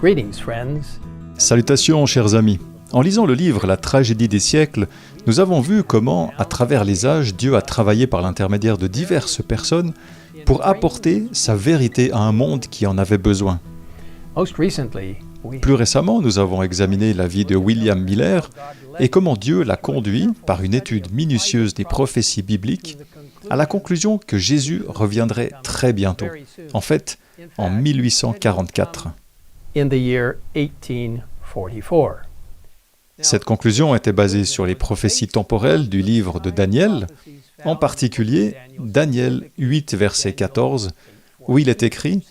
Greetings, friends. Salutations, chers amis. En lisant le livre « La tragédie des siècles », nous avons vu comment, à travers les âges, Dieu a travaillé par l'intermédiaire de diverses personnes pour apporter sa vérité à un monde qui en avait besoin. Plus récemment, nous avons examiné la vie de William Miller et comment Dieu l'a conduit, par une étude minutieuse des prophéties bibliques, à la conclusion que Jésus reviendrait très bientôt, en fait, en 1844. Cette conclusion était basée sur les prophéties temporelles du livre de Daniel, en particulier Daniel 8, verset 14, où il est écrit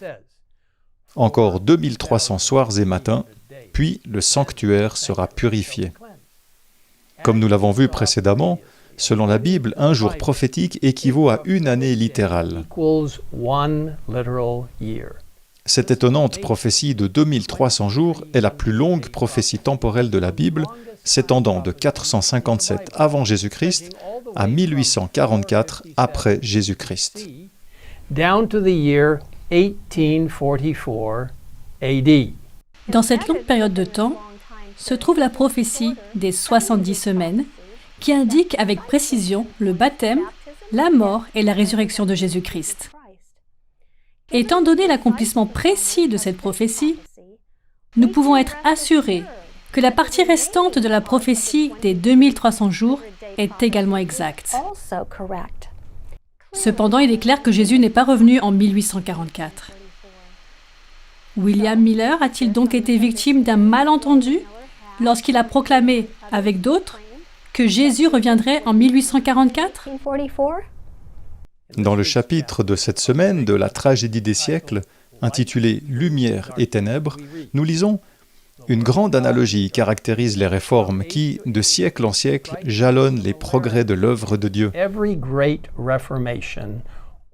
« Encore 2300 soirs et matins, puis le sanctuaire sera purifié. » Comme nous l'avons vu précédemment, selon la Bible, un jour prophétique équivaut à une année littérale. Cette étonnante prophétie de 2300 jours est la plus longue prophétie temporelle de la Bible, s'étendant de 457 avant Jésus-Christ à 1844 après Jésus-Christ. Down to the year 1844 AD. Dans cette longue période de temps se trouve la prophétie des 70 semaines qui indique avec précision le baptême, la mort et la résurrection de Jésus-Christ. Étant donné l'accomplissement précis de cette prophétie, nous pouvons être assurés que la partie restante de la prophétie des 2300 jours est également exacte. Cependant, il est clair que Jésus n'est pas revenu en 1844. William Miller a-t-il donc été victime d'un malentendu lorsqu'il a proclamé, avec d'autres, que Jésus reviendrait en 1844 ? Dans le chapitre de cette semaine de la tragédie des siècles, intitulé « Lumière et ténèbres », nous lisons « Une grande analogie caractérise les réformes qui, de siècle en siècle, jalonnent les progrès de l'œuvre de Dieu.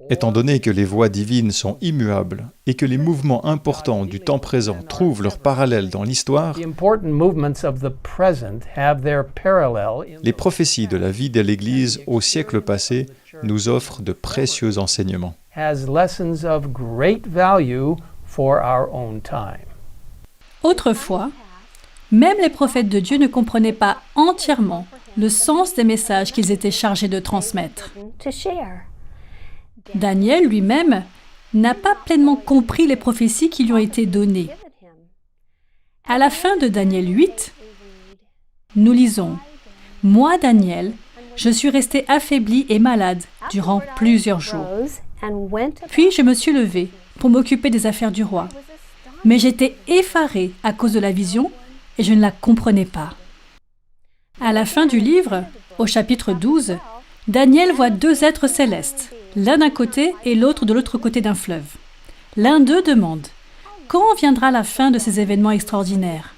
Étant donné que les voies divines sont immuables et que les mouvements importants du temps présent trouvent leur parallèle dans l'histoire, les prophéties de la vie de l'Église au siècle passé nous offrent de précieux enseignements. Autrefois, même les prophètes de Dieu ne comprenaient pas entièrement le sens des messages qu'ils étaient chargés de transmettre. Daniel lui-même n'a pas pleinement compris les prophéties qui lui ont été données. À la fin de Daniel 8, nous lisons « Moi, Daniel, je suis resté affaibli et malade durant plusieurs jours. Puis je me suis levé pour m'occuper des affaires du roi. Mais j'étais effaré à cause de la vision et je ne la comprenais pas. » À la fin du livre, au chapitre 12, Daniel voit deux êtres célestes, l'un d'un côté et l'autre de l'autre côté d'un fleuve. L'un d'eux demande « Quand viendra la fin de ces événements extraordinaires ?»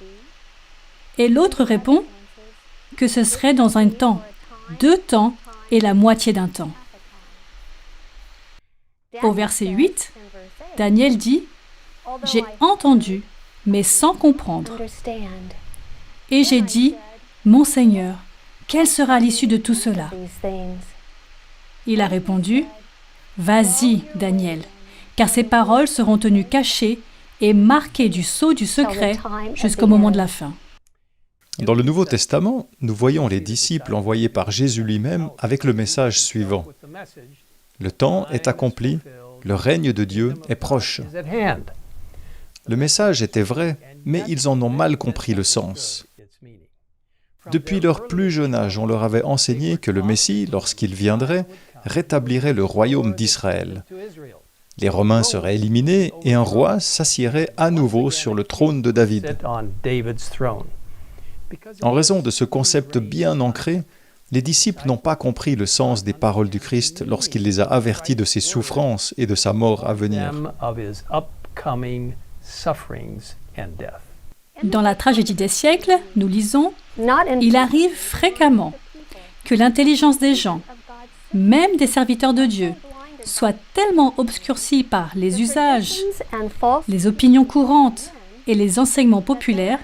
Et l'autre répond que ce serait dans un temps, 2 temps et la moitié d'un temps. Au verset 8, Daniel dit « J'ai entendu, mais sans comprendre. Et j'ai dit, mon Seigneur, quelle sera l'issue de tout cela ?» Il a répondu, « Vas-y, Daniel, car ces paroles seront tenues cachées et marquées du sceau du secret jusqu'au moment de la fin. » Dans le Nouveau Testament, nous voyons les disciples envoyés par Jésus lui-même avec le message suivant. Le temps est accompli, le règne de Dieu est proche. Le message était vrai, mais ils en ont mal compris le sens. Depuis leur plus jeune âge, on leur avait enseigné que le Messie, lorsqu'il viendrait, rétablirait le royaume d'Israël. Les Romains seraient éliminés et un roi s'assiérait à nouveau sur le trône de David. En raison de ce concept bien ancré, les disciples n'ont pas compris le sens des paroles du Christ lorsqu'il les a avertis de ses souffrances et de sa mort à venir. Dans la tragédie des siècles, nous lisons « Il arrive fréquemment que l'intelligence des gens, même des serviteurs de Dieu, soit tellement obscurcie par les usages, les opinions courantes et les enseignements populaires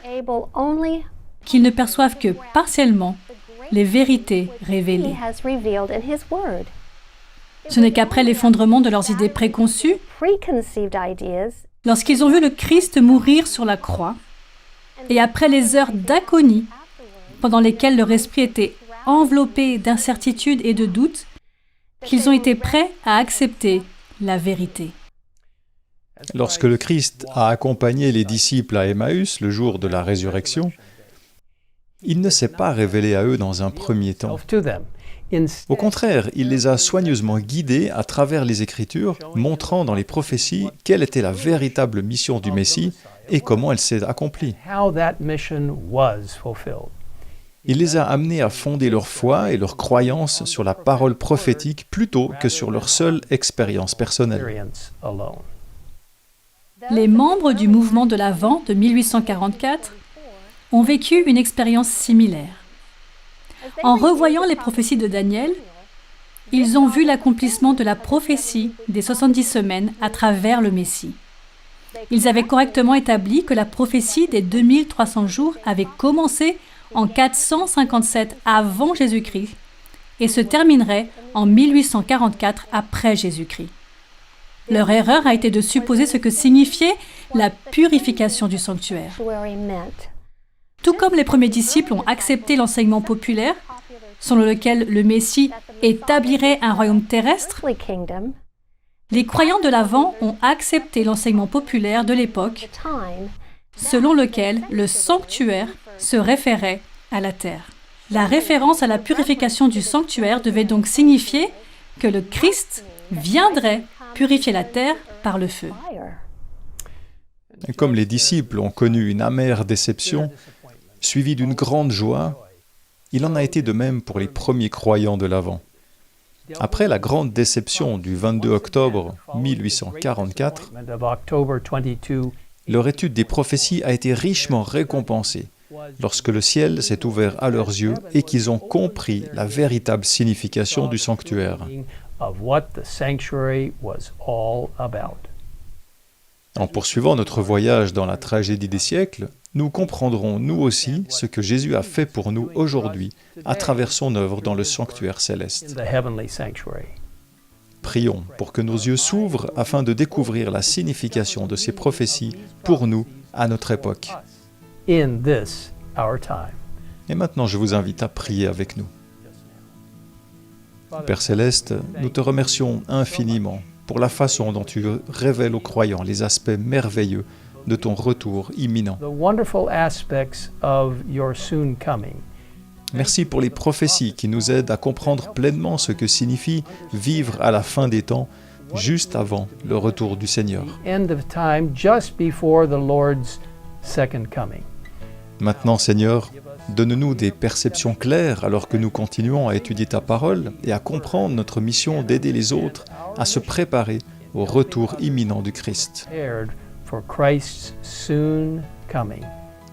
qu'ils ne perçoivent que partiellement les vérités révélées. Ce n'est qu'après l'effondrement de leurs idées préconçues Lorsqu'ils ont vu le Christ mourir sur la croix, et après les heures d'agonie, pendant lesquelles leur esprit était enveloppé d'incertitude et de doute, qu'ils ont été prêts à accepter la vérité. Lorsque le Christ a accompagné les disciples à Emmaüs le jour de la résurrection, il ne s'est pas révélé à eux dans un premier temps. Au contraire, il les a soigneusement guidés à travers les Écritures, montrant dans les prophéties quelle était la véritable mission du Messie et comment elle s'est accomplie. Il les a amenés à fonder leur foi et leur croyance sur la parole prophétique plutôt que sur leur seule expérience personnelle. Les membres du mouvement de l'Avent de 1844 ont vécu une expérience similaire. En revoyant les prophéties de Daniel, ils ont vu l'accomplissement de la prophétie des 70 semaines à travers le Messie. Ils avaient correctement établi que la prophétie des 2300 jours avait commencé en 457 avant Jésus-Christ et se terminerait en 1844 après Jésus-Christ. Leur erreur a été de supposer ce que signifiait la purification du sanctuaire. Tout comme les premiers disciples ont accepté l'enseignement populaire, selon lequel le Messie établirait un royaume terrestre, les croyants de l'Avent ont accepté l'enseignement populaire de l'époque, selon lequel le sanctuaire se référait à la terre. La référence à la purification du sanctuaire devait donc signifier que le Christ viendrait purifier la terre par le feu. Comme les disciples ont connu une amère déception, suivie d'une grande joie, il en a été de même pour les premiers croyants de l'Avent. Après la grande déception du 22 octobre 1844, leur étude des prophéties a été richement récompensée lorsque le ciel s'est ouvert à leurs yeux et qu'ils ont compris la véritable signification du sanctuaire. En poursuivant notre voyage dans la tragédie des siècles, nous comprendrons nous aussi ce que Jésus a fait pour nous aujourd'hui à travers son œuvre dans le sanctuaire céleste. Prions pour que nos yeux s'ouvrent afin de découvrir la signification de ces prophéties pour nous à notre époque. Et maintenant, je vous invite à prier avec nous. Père Céleste, nous te remercions infiniment pour la façon dont tu révèles aux croyants les aspects merveilleux de ton retour imminent. Merci pour les prophéties qui nous aident à comprendre pleinement ce que signifie vivre à la fin des temps, juste avant le retour du Seigneur. Maintenant, Seigneur, donne-nous des perceptions claires alors que nous continuons à étudier ta parole et à comprendre notre mission d'aider les autres à se préparer au retour imminent du Christ.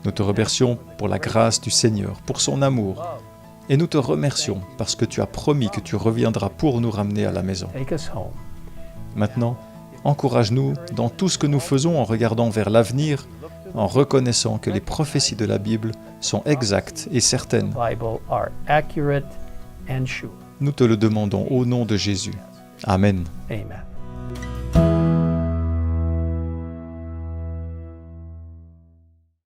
Nous te remercions pour la grâce du Seigneur, pour son amour, et nous te remercions parce que tu as promis que tu reviendras pour nous ramener à la maison. Maintenant, encourage-nous dans tout ce que nous faisons en regardant vers l'avenir, en reconnaissant que les prophéties de la Bible sont exactes et certaines. Nous te le demandons au nom de Jésus. Amen. Amen.